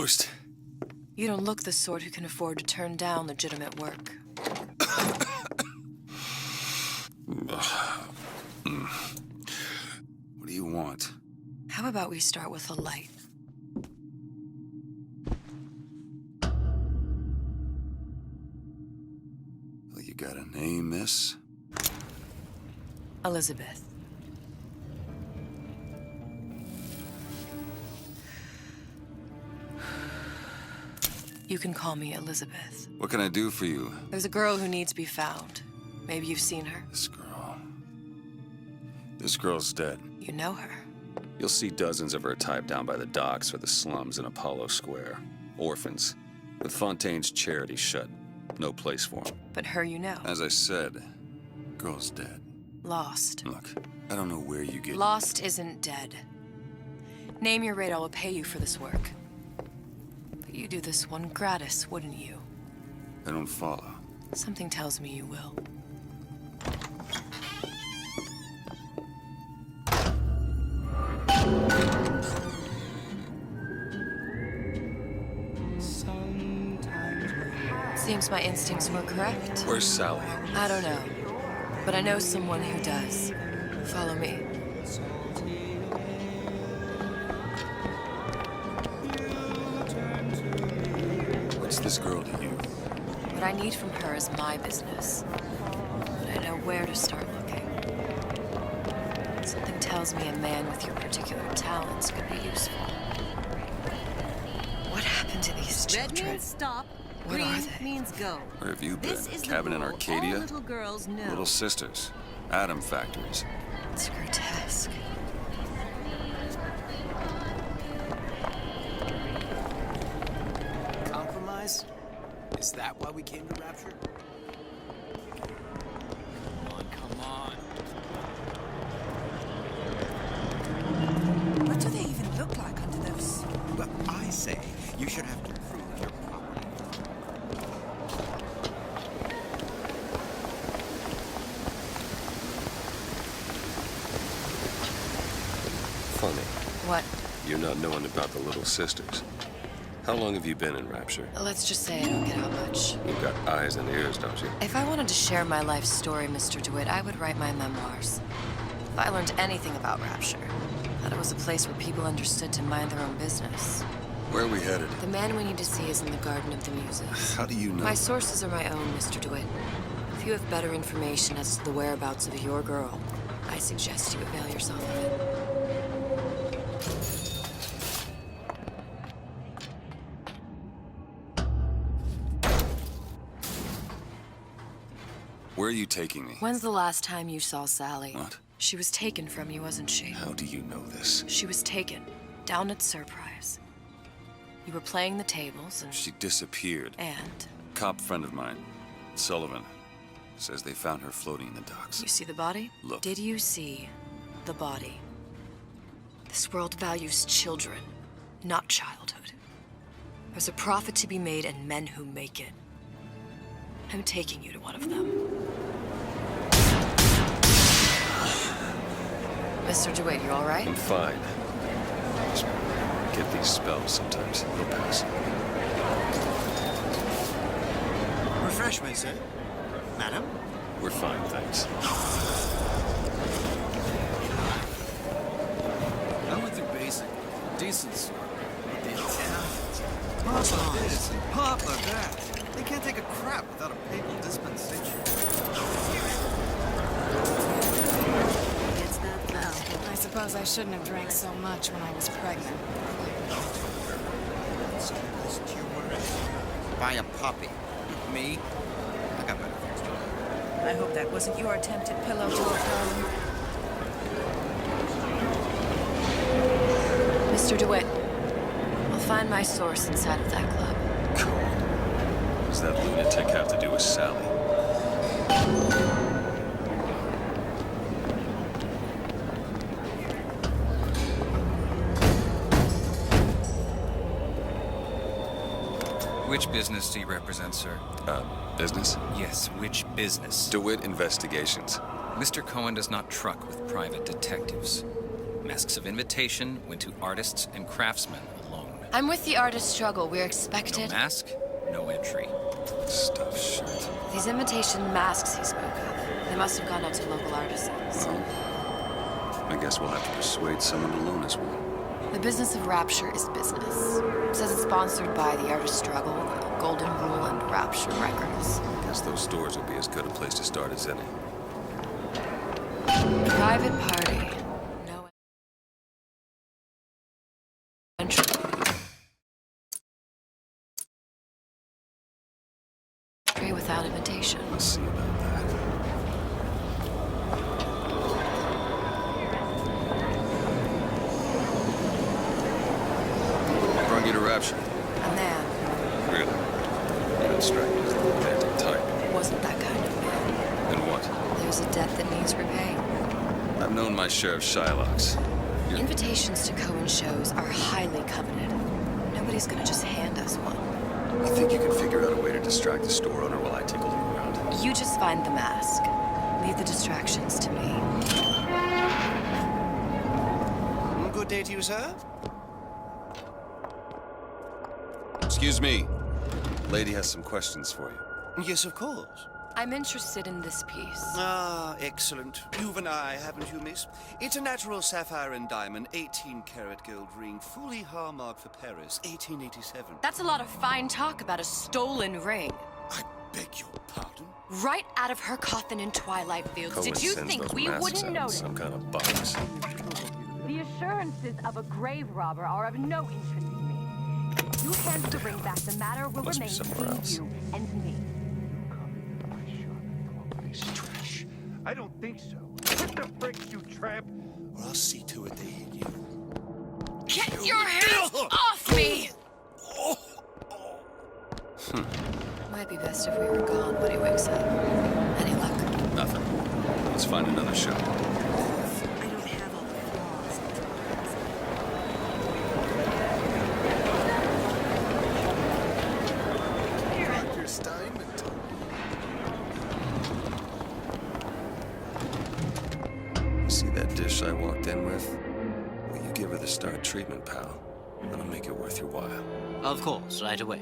toast. You don't look the sort who can afford to turn down legitimate work. What do you want? How about we start with a light? Well, you got a name, miss? Elizabeth. You can call me Elizabeth. What can I do for you? There's a girl who needs to be found. Maybe you've seen her. This girl's dead. You know her. You'll see dozens of her type down by the docks or the slums in Apollo Square. Orphans, with Fontaine's charity shut. No place for them. But her you know. As I said, girl's dead. Lost. Look, I don't know where you get... Lost isn't dead. Name your rate, I will pay you for this work. But you do this one gratis, wouldn't you? I don't follow. Something tells me you will. Seems my instincts were correct. Where's Sally? I don't know, but I know someone who does. Follow me. What's this girl to you? What I need from her is my business. But I know where to start looking. Something tells me a man with your particular talents could be useful. What happened to these children? Red means stop. What Green are they? means go. Where have you been? This is Cabin the in rule Arcadia? all little girls know. Little sisters. Atom factories. It's grotesque. Compromise? Is that why we came to Rapture? Come on. What do they even look like under those? Well, I say you should have to prove your property. Funny, What? you're not knowing about the Little Sisters. How long have you been in Rapture? Let's just say I don't get out much. You've got eyes and ears, don't you? If I wanted to share my life story, Mr. DeWitt, I would write my memoirs. If I learned anything about Rapture, that it was a place where people understood to mind their own business. Where are we headed? The man we need to see is in the Garden of the Muses. How do you know? My sources are my own, Mr. DeWitt. If you have better information as to the whereabouts of your girl, I suggest you avail yourself of it. Where are you taking me? When's the last time you saw Sally? What? She was taken from you, wasn't she? How do you know this? She was taken, down at Surprise. You were playing the tables and... She disappeared. And? Cop friend of mine, Sullivan, says they found her floating in the docks. You see the body? Look. Did you see the body? This world values children, not childhood. There's a profit to be made and men who make it. I'm taking you to one of them. Mr. DeWitt, you all right? I'm fine. Just get these spells sometimes. They'll pass. Refreshments, sir. Madam? We're fine, thanks. I went through basic, decent sort. But the Italians, Pop like this and pop like that. They can't take a crap without a papal dispensation. It's that loud. I suppose I shouldn't have drank so much when I was pregnant. Buy a puppy. Me? I got better things to do. I hope that wasn't your attempt at pillow talk, darling. Mr. DeWitt, I'll find my source inside of that club. Cool. What does that lunatic have to do with Sally? Which business do you represent, sir? Business? Yes, which business? DeWitt Investigations. Mr. Cohen does not truck with private detectives. Masks of invitation went to artists and craftsmen alone. I'm with the artist struggle. We're No expected. mask, no entry. Stuffed shirt. These imitation masks he spoke of. They must have gone out to local artisans. Well, I guess we'll have to persuade someone to loan us one. The business of Rapture is business. It says it's sponsored by the artist struggle, the Golden Rule, and Rapture Records. Guess those stores will be as good a place to start as any. Private party. No entry. Without invitation. Let's see about that. I brought you to Rapture. A man Really? You don't strike me as the romantic type. wasn't that kind of man. Then what? There's a debt that needs repaying. I've known my share of Shylocks. You're Invitations to Cohen shows are highly coveted. Nobody's gonna just hand us one. You think you can figure out a way to distract the store owner while I take a look around? You just find the mask. Leave the distractions to me. Good day to you, sir. Excuse me. Lady has some questions for you. Yes, of course. I'm interested in this piece. Ah, excellent. You've an eye, haven't you, miss? It's a natural sapphire and diamond, 18-karat gold ring, fully hallmarked for Paris, 1887. That's a lot of fine talk about a stolen ring. I beg your pardon? Right out of her coffin in Twilight Fields. Cohen Did you sends think those we masks wouldn't out in notice? some kind of box. The assurances of a grave robber are of no interest to me. If you hand the ring back, the matter will Must be remain somewhere between else. you and me. Trash. I don't think so. What the frick, you tramp? Well, I'll see to it they hit you. Get your hands off me! Might be best if we were gone when he wakes up. Any luck? Nothing. Let's find another show. I don't have all the flaws. Dr. Steinman. See that dish I walked in with? Well, you give her the start treatment, pal. That'll make it worth your while. Of course, right away.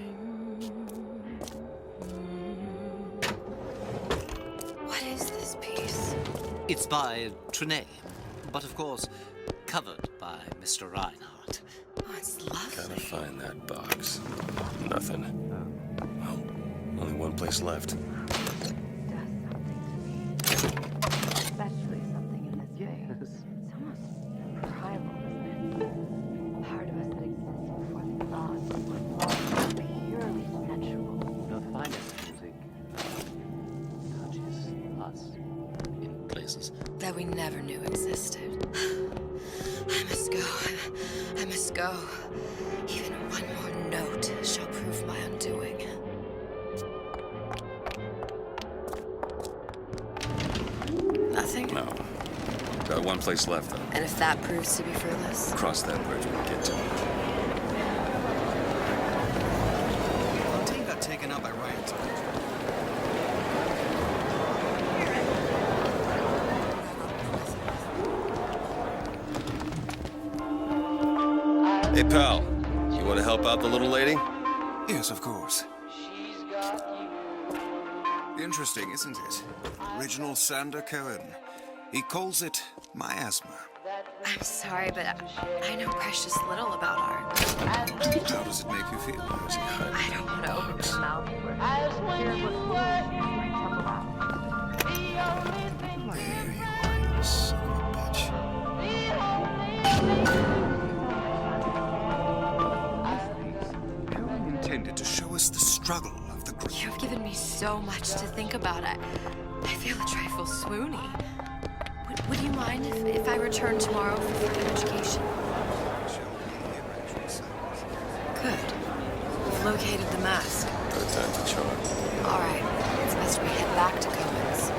What is this piece? It's by Trine, but of course, covered by Mr. Reinhardt. Oh, it's lovely. Gotta find that box. Nothing. Oh, only one place left. Especially something in this face. It's almost primal, isn't it? Part of us that exists before the thought. Purely sensual. The finest music touches us in places. That we never knew existed. I must go. I must go. Even one more note shall prove my undoing. Nothing? No. Got one place left, though. And if that proves to be fruitless? Cross that bridge when we get to it. Fontaine got taken out by riots. Hey, pal. You want to help out the little lady? Yes, of course. Interesting, isn't it? Original Sander Cohen. He calls it miasma. I'm sorry, but I know precious little about art. How does it make you feel? I don't want to open my mouth. There you are, you son of a bitch. Cohen intended to show us the struggle of the group. You've given me so much to think about. I feel a trifle swoony. Would you mind if I return tomorrow for further education? Good. We've located the mask. Third time's a charm. All right. It's best we head back to Cohen's.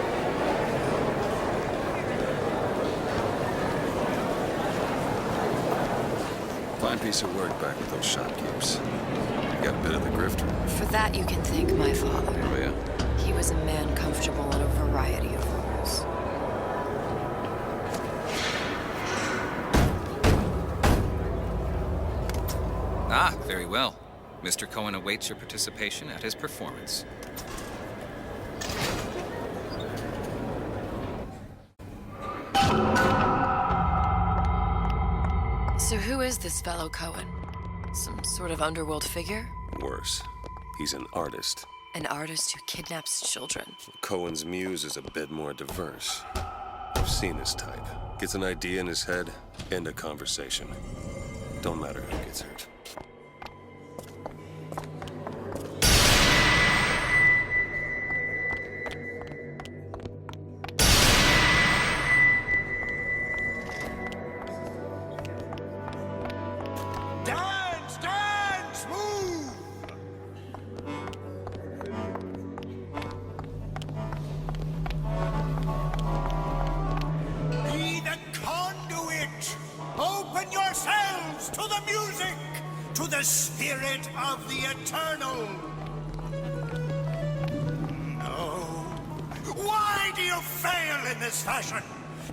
Fine piece of work back with those shopkeepers. You got a bit of the grifter. For that, you can thank my father. Oh, yeah? He was a man comfortable in a variety of roles. Ah, Very well. Mr. Cohen awaits your participation at his performance. So who is this fellow Cohen? Some sort of underworld figure? Worse. He's an artist. An artist who kidnaps children. Cohen's muse is a bit more diverse. I've seen this type. Gets an idea in his head, end a conversation. Don't matter who gets hurt. Dance! Dance! Move! Be the conduit! Open yourselves to the music! To the spirit of the eternal! No. Why do you fail in this fashion?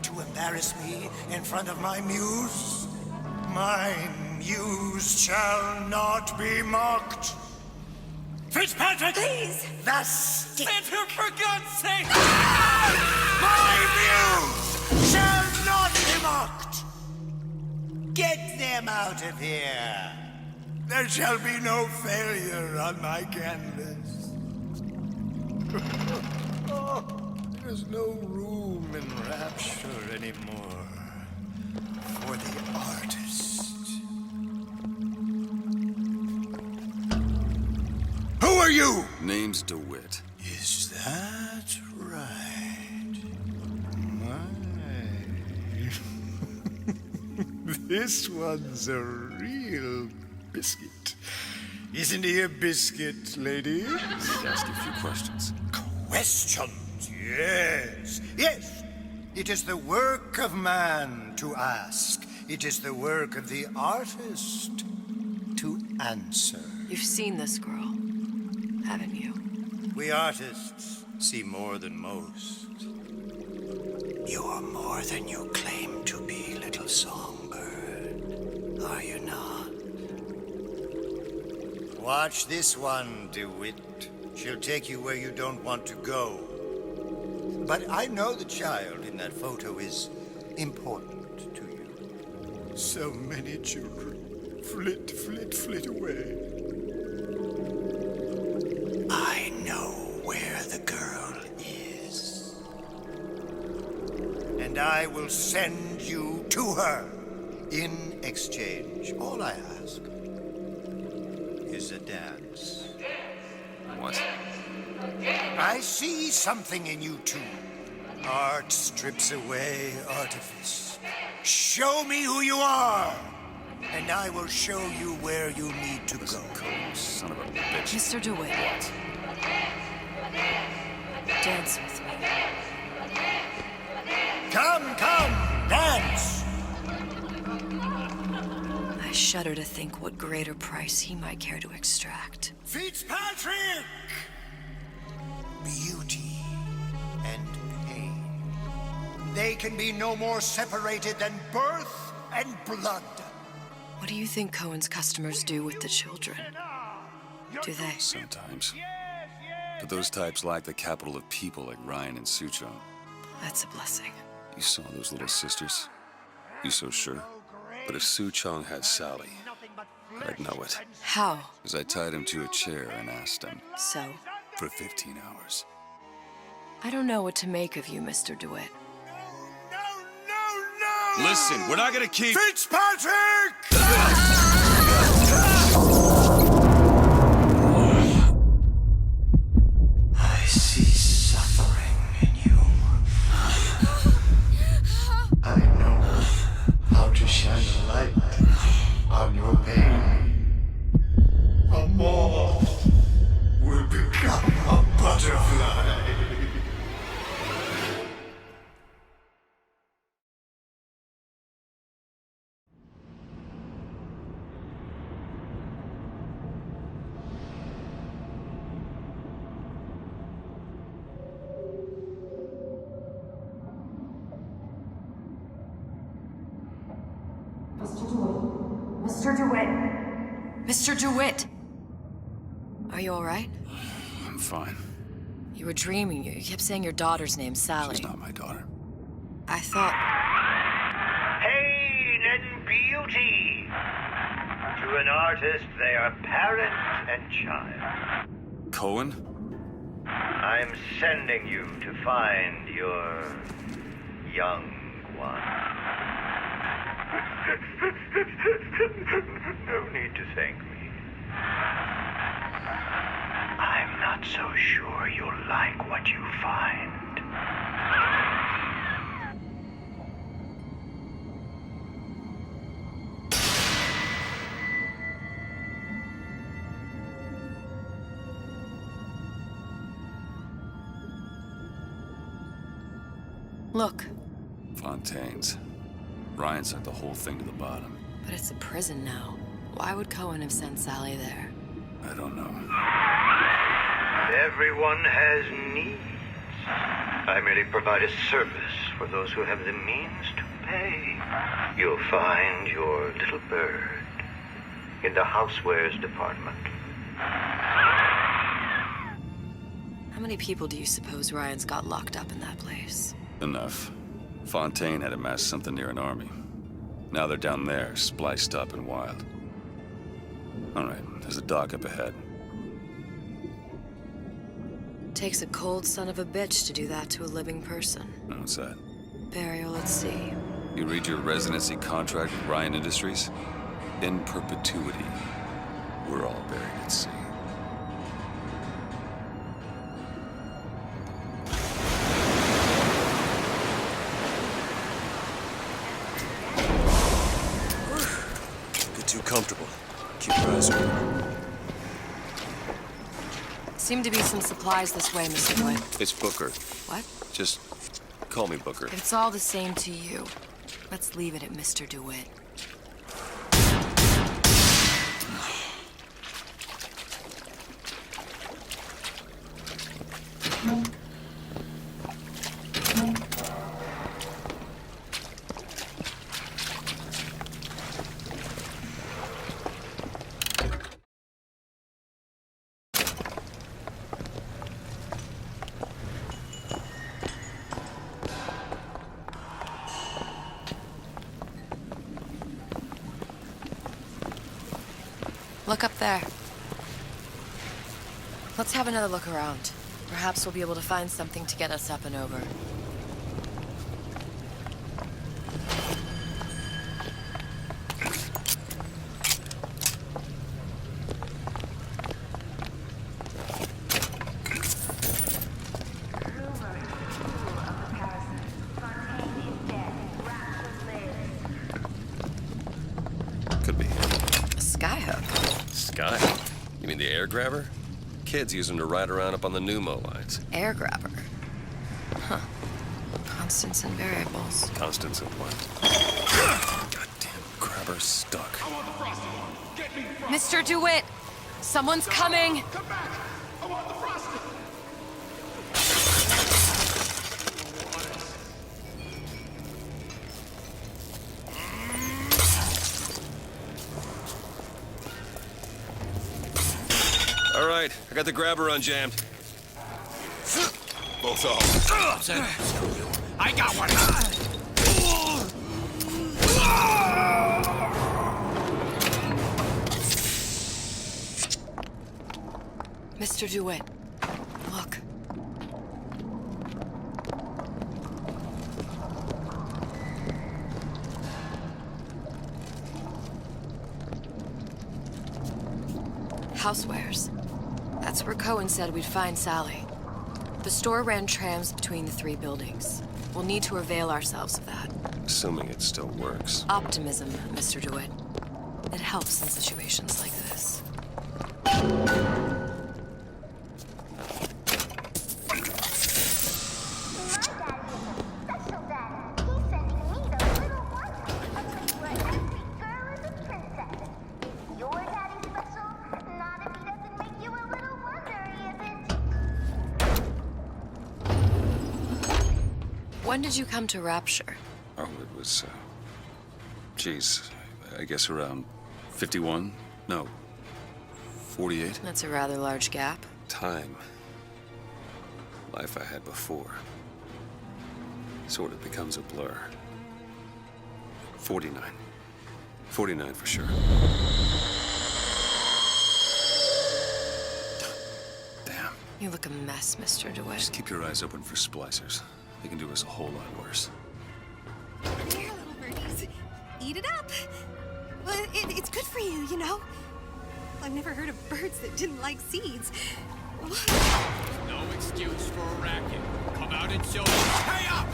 To embarrass me in front of my muse? My muse shall not be mocked. Fitzpatrick! Please! The stick! Enter, for God's sake! My muse shall not be mocked! Get them out of here! There shall be no failure on my canvas. Oh, there's no room in Rapture anymore for the artist. Who are you? Name's DeWitt. Is that right? This one's a real biscuit. Isn't he a biscuit, lady? Ask a few questions. Questions, yes. Yes, it is the work of man to ask. It is the work of the artist to answer. You've seen this girl, haven't you? We artists see more than most. You are more than you claim to be, little songbird. Are you not? Watch this one, DeWitt. She'll take you where you don't want to go. But I know the child in that photo is important to you. So many children flit, flit, flit away. I know where the girl is. And I will send you to her. In exchange, all I ask is a dance. What? I see something in you two. Art strips away artifice. Show me who you are, and I will show you where you need to go. Son of a bitch. Mr. DeWitt. What? Dance with me. Come, come, dance! I shudder to think what greater price he might care to extract. Fitzpatrick! Beauty and pain. They can be no more separated than birth and blood. What do you think Cohen's customers do with the children? Do they? Sometimes. But those types lack the capital of people like Ryan and Suchong. That's a blessing. You saw those little sisters? You so sure? But if Suchong had Sally, I'd know it. How? As I tied him to a chair and asked him. So? For 15 hours. I don't know what to make of you, Mr. DeWitt. No! Listen, we're not gonna keep... Fitzpatrick! I see suffering in you. I know how to shine a light on your pain. A moth will become a butterfly. Mr. DeWitt. Mr. DeWitt. Mr. DeWitt! Are you alright? I'm fine. You were dreaming. You kept saying your daughter's name, Sally. She's not my daughter. I thought... Pain and beauty. To an artist, they are parent and child. Cohen? I'm sending you to find your young one. No need to thank me. I'm not so sure you'll like what you find. Look. Fontaine's. Ryan sent the whole thing to the bottom. But it's a prison now. Why would Cohen have sent Sally there? I don't know. Everyone has needs. I merely provide a service for those who have the means to pay. You'll find your little bird in the housewares department. How many people do you suppose Ryan's got locked up in that place? Enough. Fontaine had amassed something near an army. Now they're down there, spliced up and wild. All right, there's a dock up ahead. Takes a cold son of a bitch to do that to a living person. What's that? Burial at sea. You read your residency contract with Ryan Industries? In perpetuity, we're all buried at sea. Get too comfortable. Keep your eyes open. Seem to be some supplies this way, Mr. DeWitt. It's Booker. What? Just call me Booker. If it's all the same to you, let's leave it at Mr. DeWitt. Look up there. Let's have another look around. Perhaps we'll be able to find something to get us up and over. Could be. A skyhook. Sky? You mean the air grabber? Kids use them to ride around up on the pneumo lines. Air grabber. Huh. Constants and variables. Constants of what? Goddamn grabber stuck. Mr. DeWitt! Someone's coming! Come back! I want the frosting! All right, I got the grabber unjammed. Both off. Screw you. I got one! Mr. DeWitt, look. Housewares. That's where Cohen said we'd find Sally. The store ran trams between the three buildings. We'll need to avail ourselves of that. Assuming it still works. Optimism, Mr. DeWitt. It helps in situations like this. When did you come to Rapture? Oh, it was, geez, I guess around 51? No, 48? That's a rather large gap. Time. Life I had before. Sort of becomes a blur. 49. 49 for sure. Damn. You look a mess, Mr. DeWitt. Just keep your eyes open for splicers. They can do us a whole lot worse. Here, little birdies. Eat it up. Well, it's good for you, you know. I've never heard of birds that didn't like seeds. No excuse for a racket. Come out and show us. Pay up!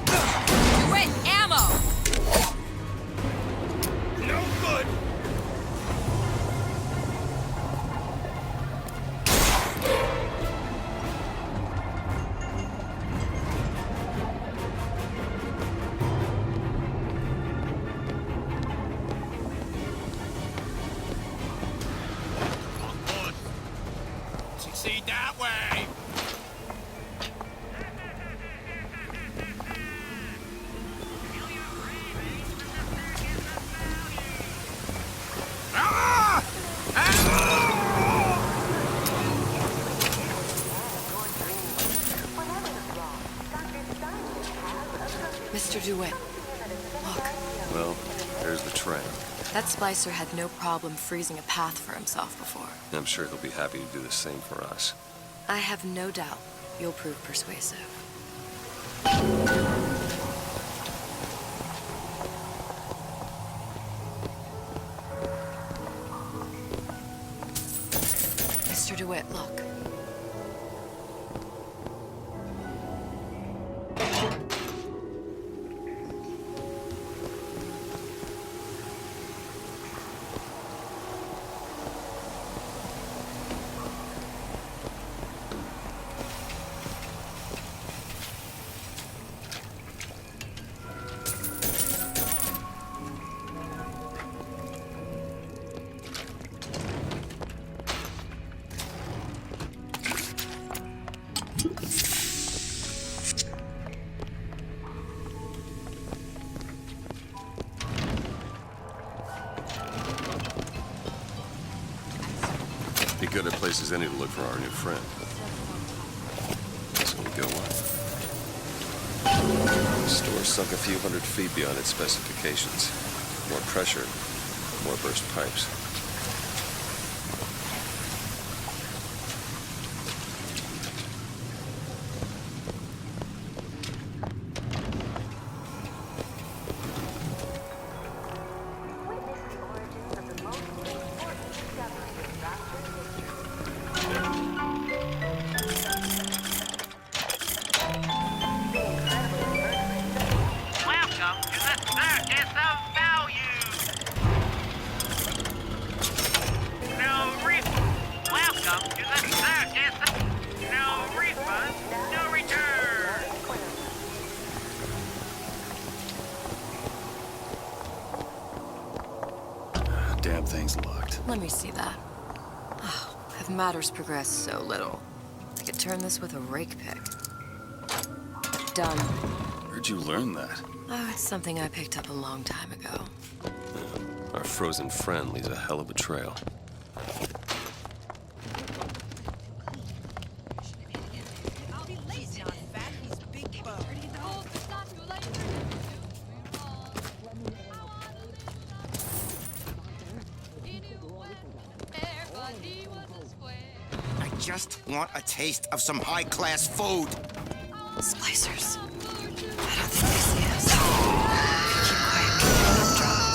DeWitt, ammo! No good! Succeed that way! Mr. DeWitt, look. Well, there's the train. That splicer had no problem freezing a path for himself before. I'm sure he'll be happy to do the same for us. I have no doubt you'll prove persuasive. Mr. DeWitt, look. Be good at places any to look for our new friend. So we go on. The store sunk a few hundred feet beyond its specifications. More pressure, more burst pipes. Damn thing's locked. Let me see that. Oh, have matters progressed so little? I could turn this with a rake pick. Done. Where'd you learn that? Oh, it's something I picked up a long time ago. Our frozen friend leaves a hell of a trail. I just want a taste of some high-class food. Splicers. I don't think they see us. Keep quiet. Don't drop.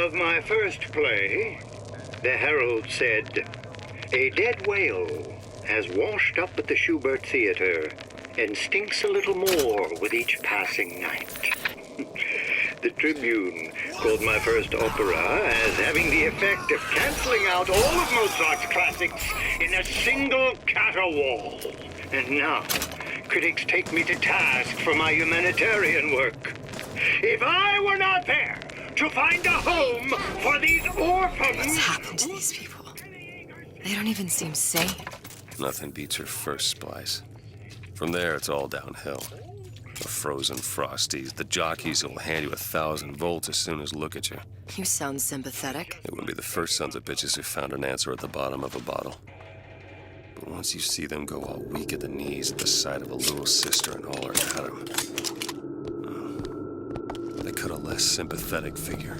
Of my first play, the Herald said, "A dead whale has washed up at the Schubert Theater and stinks a little more with each passing night." The Tribune called my first opera as having the effect of canceling out all of Mozart's classics in a single caterwaul. And now, critics take me to task for my humanitarian work. If I were not there to find a home for these orphans... What's happened to these people? They don't even seem sane. Nothing beats her first splice. From there, it's all downhill. The frozen frosties, the jockeys who'll hand you 1,000 volts as soon as look at you. You sound sympathetic. They wouldn't be the first sons of bitches who found an answer at the bottom of a bottle. But once you see them go all weak at the knees at the sight of a little sister and all her at 'em, they cut a less sympathetic figure.